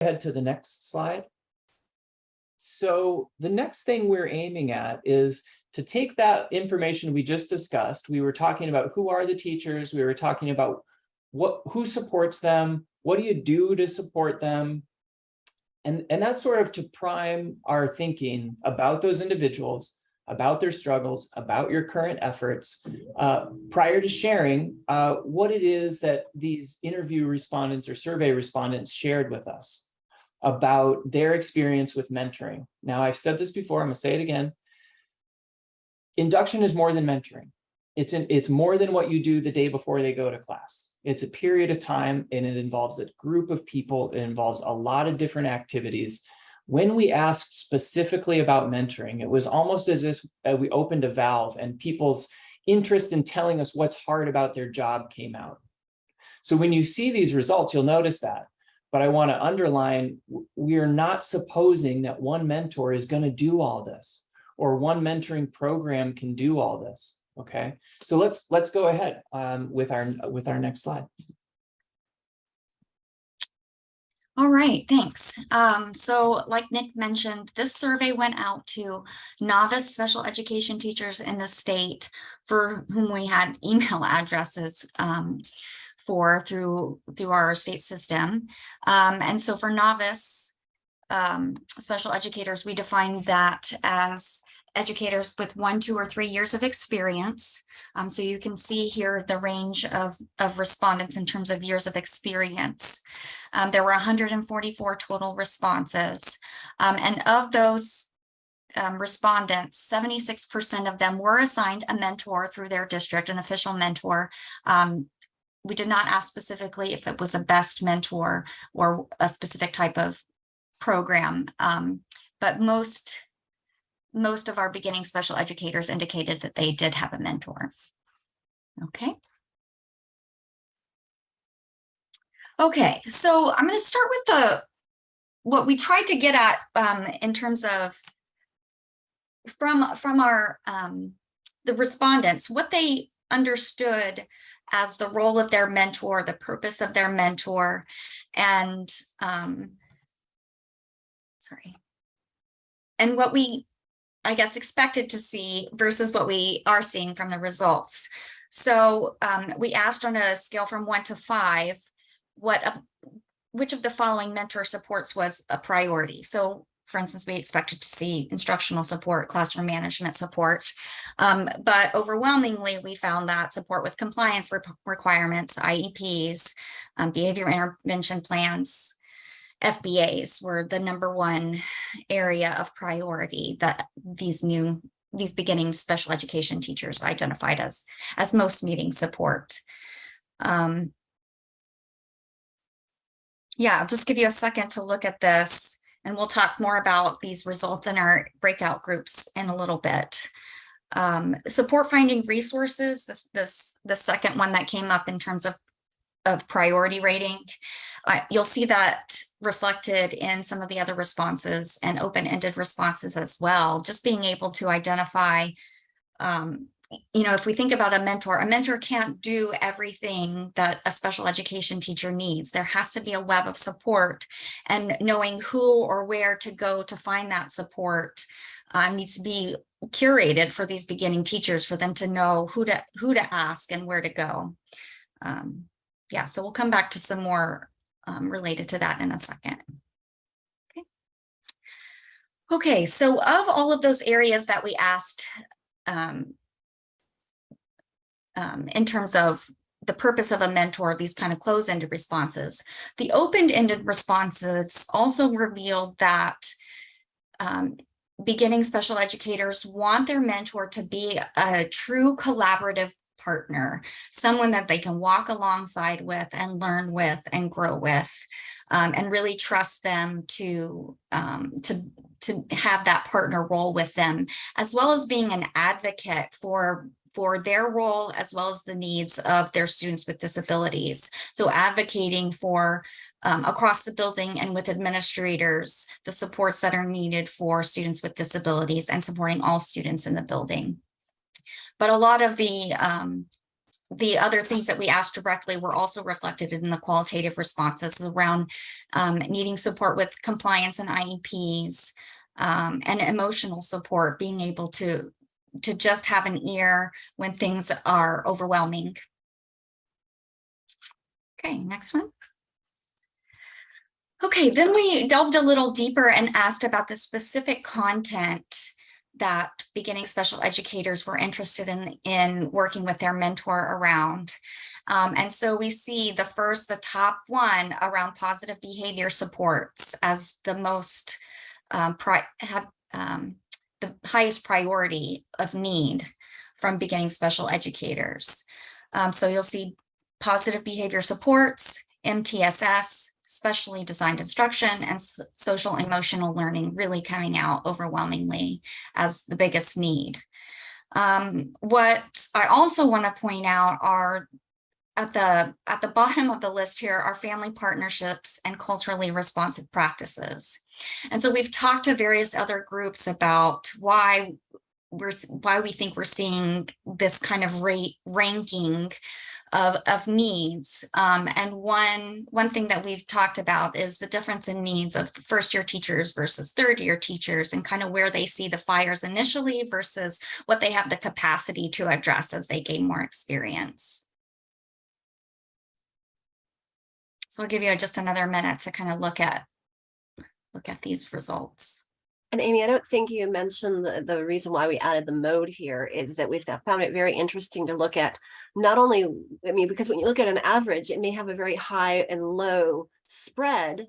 Head to the next slide. So the next thing we're aiming at is to take that information we just discussed. We were talking about who are the teachers. We were talking about who supports them. What do you do to support them? And that's sort of to prime our thinking about those individuals, about their struggles, about your current efforts, prior to sharing what it is that these interview respondents or survey respondents shared with us about their experience with mentoring. Now, I've said this before, I'm gonna say it again. Induction is more than mentoring. It's more than what you do the day before they go to class. It's a period of time, and it involves a group of people. It involves a lot of different activities. When we asked specifically about mentoring, it was almost as if we opened a valve and people's interest in telling us what's hard about their job came out. So when you see these results, you'll notice that. But I want to underline, we are not supposing that one mentor is going to do all this, or one mentoring program can do all this. Okay, so let's go ahead with our next slide. All right, thanks. So like Nick mentioned, this survey went out to novice special education teachers in the state for whom we had email addresses through our state system. And so for novice special educators, we define that as educators with 1, 2, or 3 years of experience. So you can see here the range of respondents in terms of years of experience. There were 144 total responses. And of those respondents, 76% of them were assigned a mentor through their district, an official mentor. We did not ask specifically if it was a best mentor or a specific type of program, but most of our beginning special educators indicated that they did have a mentor. Okay. Okay, so I'm going to start with what we tried to get at in terms of from our the respondents, what they understood as the role of their mentor, the purpose of their mentor, and and what we, I guess, expected to see versus what we are seeing from the results. So we asked on a scale from 1 to 5, which of the following mentor supports was a priority. So for instance, we expected to see instructional support, classroom management support, but overwhelmingly we found that support with compliance requirements, IEPs, behavior intervention plans, FBAs were the #1 area of priority that these beginning special education teachers identified as most needing support. Yeah, I'll just give you a second to look at this, and we'll talk more about these results in our breakout groups in a little bit. Support finding resources, the second one that came up in terms of priority rating. You'll see that reflected in some of the other responses and open-ended responses as well. Just being able to identify, if we think about a mentor can't do everything that a special education teacher needs. There has to be a web of support, and knowing who or where to go to find that support needs to be curated for these beginning teachers, for them to know who to ask and where to go. Yeah, so we'll come back to some more related to that in a second. Okay, so of all of those areas that we asked in terms of the purpose of a mentor, these kind of closed-ended responses, the open-ended responses also revealed that beginning special educators want their mentor to be a true collaborative partner, someone that they can walk alongside with and learn with and grow with, and really trust them to have that partner role with them, as well as being an advocate for their role as well as the needs of their students with disabilities. So advocating for across the building and with administrators, the supports that are needed for students with disabilities and supporting all students in the building. But a lot of the the other things that we asked directly were also reflected in the qualitative responses around needing support with compliance and IEPs, and emotional support, being able to just have an ear when things are overwhelming. Okay, next one. Okay, then we delved a little deeper and asked about the specific content that beginning special educators were interested in working with their mentor around. And so we see the top one around positive behavior supports as the most the highest priority of need from beginning special educators. So you'll see positive behavior supports, MTSS, specially designed instruction, and social emotional learning really coming out overwhelmingly as the biggest need. What I also want to point out are at the bottom of the list here are family partnerships and culturally responsive practices. And so we've talked to various other groups about why we think we're seeing this kind of ranking of needs. And one thing that we've talked about is the difference in needs of first-year teachers versus third-year teachers, and kind of where they see the fires initially versus what they have the capacity to address as they gain more experience. So I'll give you just another minute to kind of look at these results. And Amy, I don't think you mentioned the reason why we added the mode here is that we've found it very interesting to look at not only, I mean, because when you look at an average, it may have a very high and low spread,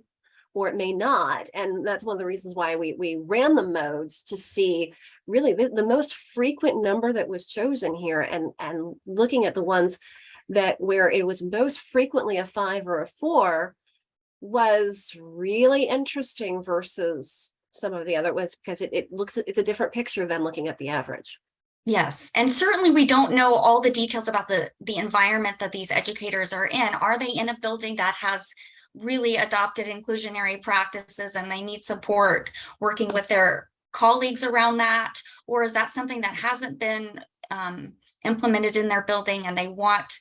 or it may not. And that's one of the reasons why we ran the modes to see really the most frequent number that was chosen here, and looking at the ones that where it was most frequently a 5 or a 4 was really interesting versus some of the other ones, because it's a different picture than looking at the average. Yes, and certainly we don't know all the details about the environment that these educators are in. Are they in a building that has really adopted inclusionary practices and they need support working with their colleagues around that? Or is that something that hasn't been implemented in their building and they want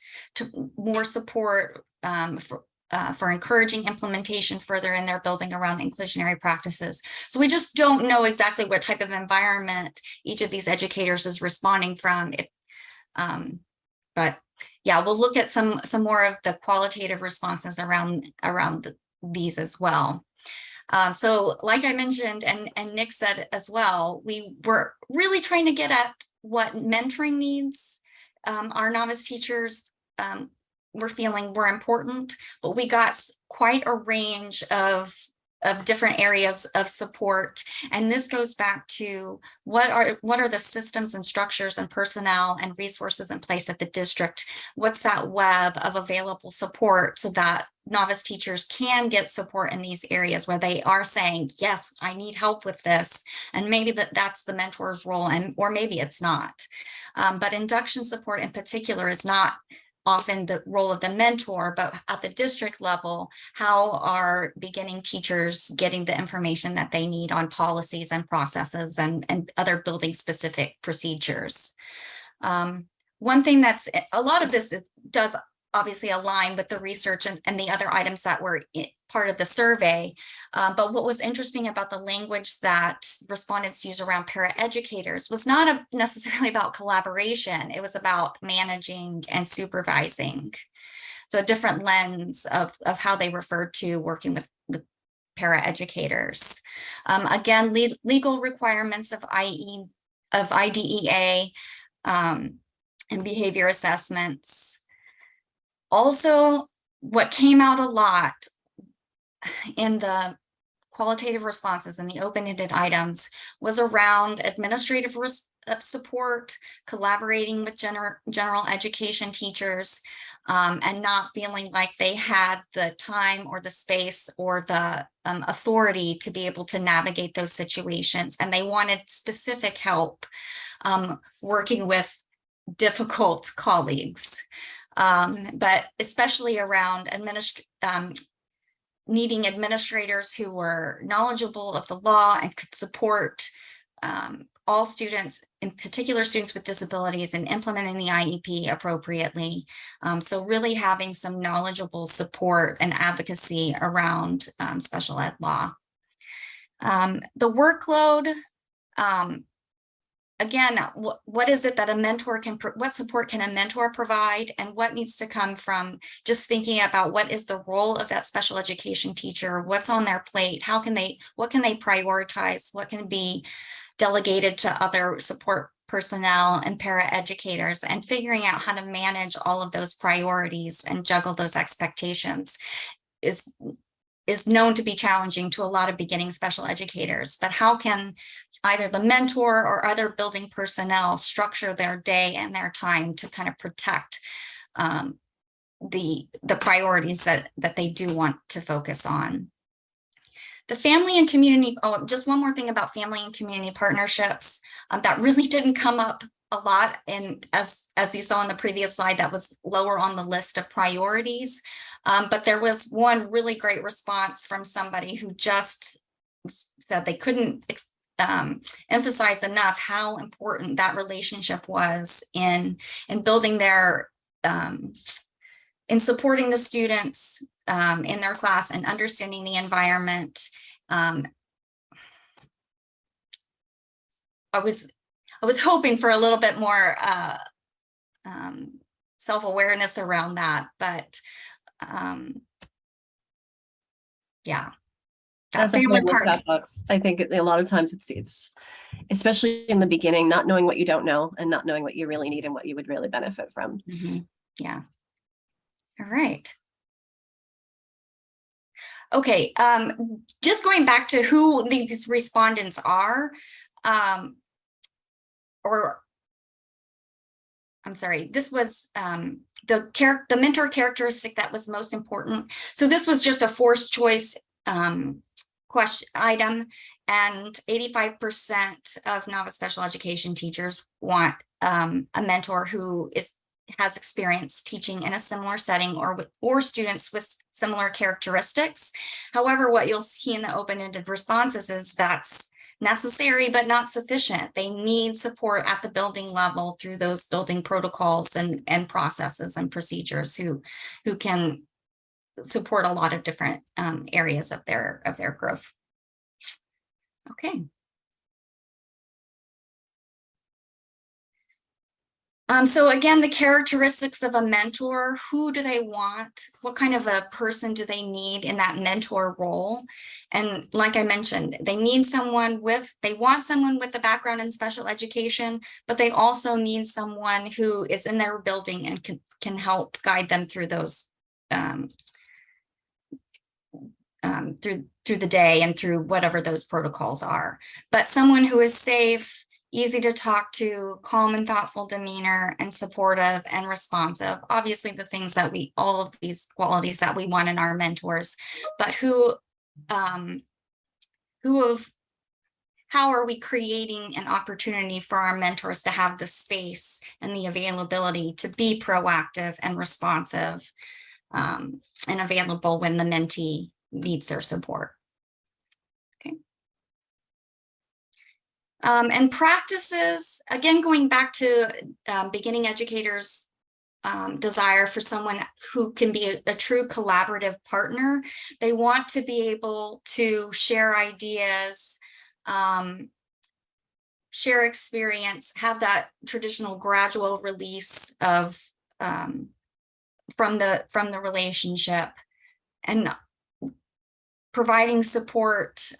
more support for encouraging implementation further in their building around inclusionary practices? So we just don't know exactly what type of environment each of these educators is responding from. But yeah, we'll look at some more of the qualitative responses around these as well. So like I mentioned, and Nick said as well, we were really trying to get at what mentoring needs our novice teachers we're feeling were important, but we got quite a range of different areas of support. And this goes back to what are the systems and structures and personnel and resources in place at the district? What's that web of available support so that novice teachers can get support in these areas where they are saying, yes, I need help with this. And maybe that's the mentor's role, or maybe it's not. But induction support in particular is not often the role of the mentor, but at the district level, how are beginning teachers getting the information that they need on policies and processes and other building specific procedures? One thing that's a lot of this does obviously align with the research and the other items that were part of the survey. But what was interesting about the language that respondents use around paraeducators was not necessarily about collaboration. It was about managing and supervising. So a different lens of how they referred to working with paraeducators. Again, legal requirements of IDEA and behavior assessments. Also, what came out a lot in the qualitative responses and the open-ended items was around administrative support, collaborating with general education teachers, and not feeling like they had the time or the space or the authority to be able to navigate those situations. And they wanted specific help working with difficult colleagues. But especially around needing administrators who were knowledgeable of the law and could support all students, in particular students with disabilities, and implementing the IEP appropriately. So really having some knowledgeable support and advocacy around special ed law. The workload, again, what is it that a mentor can, what support can a mentor provide, and what needs to come from just thinking about what is the role of that special education teacher, what's on their plate, what can they prioritize, what can be delegated to other support personnel and paraeducators, and figuring out how to manage all of those priorities and juggle those expectations is known to be challenging to a lot of beginning special educators. But how can either the mentor or other building personnel structure their day and their time to kind of protect the priorities that they do want to focus on? The family and community, oh, just one more thing about family and community partnerships that really didn't come up a lot. And as you saw in the previous slide, that was lower on the list of priorities. But there was one really great response from somebody who just said they couldn't emphasize enough how important that relationship was in building their, in supporting the students in their class and understanding the environment. I was hoping for a little bit more self-awareness around that, but yeah. That's a family part. I think a lot of times it's especially in the beginning, not knowing what you don't know and not knowing what you really need and what you would really benefit from. Mm-hmm. Yeah. All right. Okay, just going back to who these respondents are, or I'm sorry, this was the mentor characteristic that was most important. So this was just a forced choice question item, and 85% of novice special education teachers want a mentor who has experience teaching in a similar setting or students with similar characteristics. However, what you'll see in the open-ended responses is that's necessary but not sufficient. They need support at the building level through those building protocols and processes and procedures who can support a lot of different areas of their growth. Okay. So again, the characteristics of a mentor: who do they want? What kind of a person do they need in that mentor role? And like I mentioned, they want someone with a background in special education, but they also need someone who is in their building and can help guide them through those through the day and through whatever those protocols are. But someone who is safe, easy to talk to, calm and thoughtful demeanor, and supportive and responsive. Obviously the things that all of these qualities that we want in our mentors, but how are we creating an opportunity for our mentors to have the space and the availability to be proactive and responsive and available when the mentee needs their support? Okay. And practices, again, going back to beginning educators' desire for someone who can be a true collaborative partner. They want to be able to share ideas, share experience, have that traditional gradual release of from the relationship, and providing support,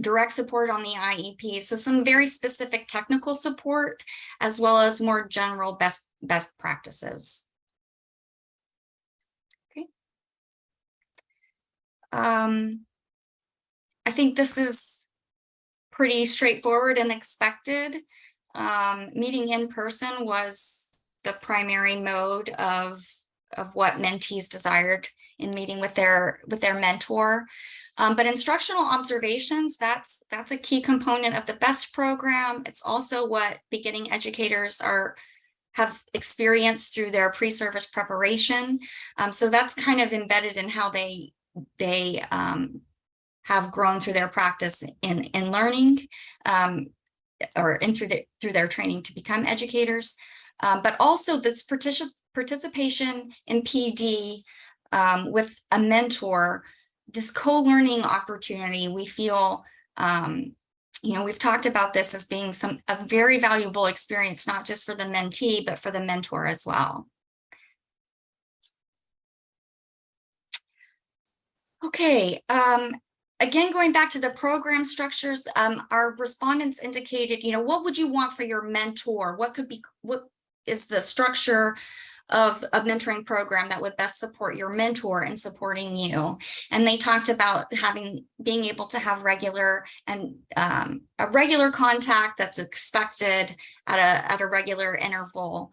direct support on the IEP. So some very specific technical support, as well as more general best practices. Okay. I think this is pretty straightforward and expected. Meeting in person was the primary mode of what mentees desired in meeting with their mentor. But instructional observations, that's a key component of the BEST program. It's also what beginning educators have experienced through their pre-service preparation. So that's kind of embedded in how they have grown through their practice in learning, or through their training to become educators, but also this participation in PD with a mentor, this co-learning opportunity. We feel, we've talked about this as being a very valuable experience, not just for the mentee, but for the mentor as well. Okay, again, going back to the program structures, our respondents indicated, what would you want for your mentor? What is the structure of a mentoring program that would best support your mentor in supporting you? And they talked about being able to have regular and a regular contact that's expected at a regular interval.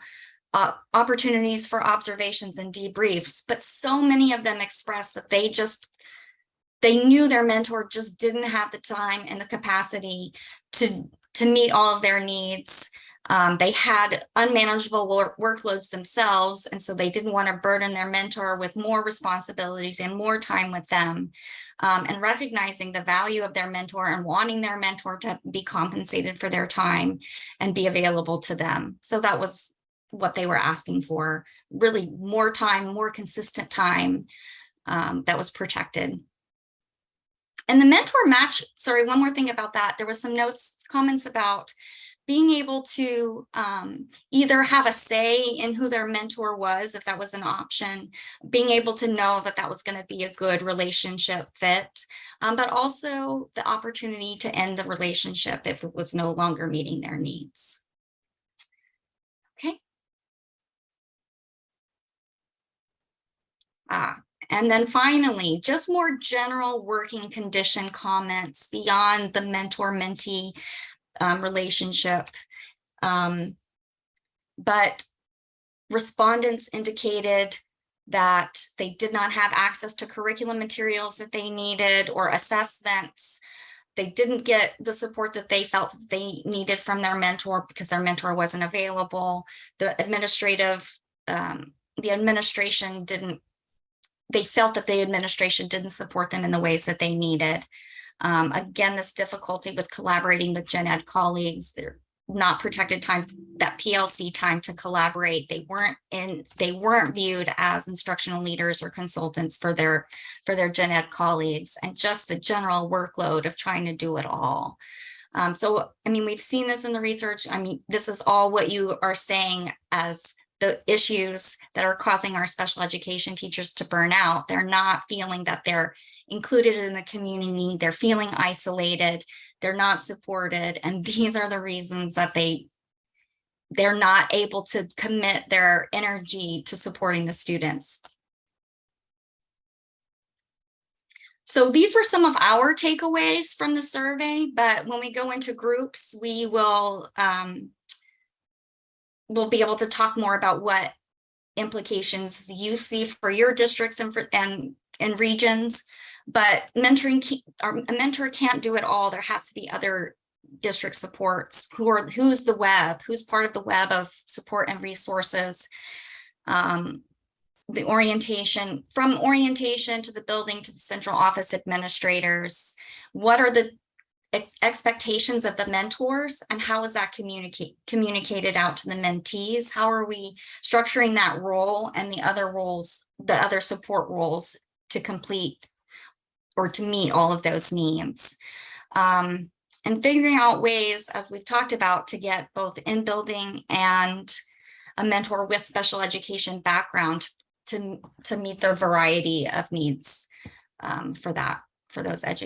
Opportunities for observations and debriefs, but so many of them expressed that they knew their mentor just didn't have the time and the capacity to meet all of their needs. They had unmanageable workloads themselves, and so they didn't want to burden their mentor with more responsibilities and more time with them. And recognizing the value of their mentor and wanting their mentor to be compensated for their time and be available to them. So that was what they were asking for, really more time, more consistent time that was protected. And the mentor match, sorry, one more thing about that. There was some comments about being able to either have a say in who their mentor was, if that was an option, being able to know that that was going to be a good relationship fit, but also the opportunity to end the relationship if it was no longer meeting their needs. Okay. And then finally, just more general working condition comments beyond the mentor-mentee relationship. But respondents indicated that they did not have access to curriculum materials that they needed or assessments. They didn't get the support that they felt they needed from their mentor because their mentor wasn't available. The administration didn't. They felt that the administration didn't support them in the ways that they needed. Again, this difficulty with collaborating with gen ed colleagues, they're not protected time, that PLC time to collaborate. They weren't viewed as instructional leaders or consultants for their gen ed colleagues, and just the general workload of trying to do it all. So, I mean, we've seen this in the research. I mean, this is all what you are saying as the issues that are causing our special education teachers to burn out. They're not feeling that they're included in the community. They're feeling isolated. They're not supported. And these are the reasons that they're not able to commit their energy to supporting the students. So these were some of our takeaways from the survey, but when we go into groups, we will we'll be able to talk more about what implications you see for your districts and regions. But a mentor can't do it all. There has to be other district supports. Who's the web? Who's part of the web of support and resources? The orientation, from orientation to the building to the central office administrators. What are the expectations of the mentors, and how is that communicated out to the mentees? How are we structuring that role and the other roles, the other support roles, to complete or to meet all of those needs? And figuring out ways, as we've talked about, to get both in building and a mentor with special education background to meet the variety of needs for those educators.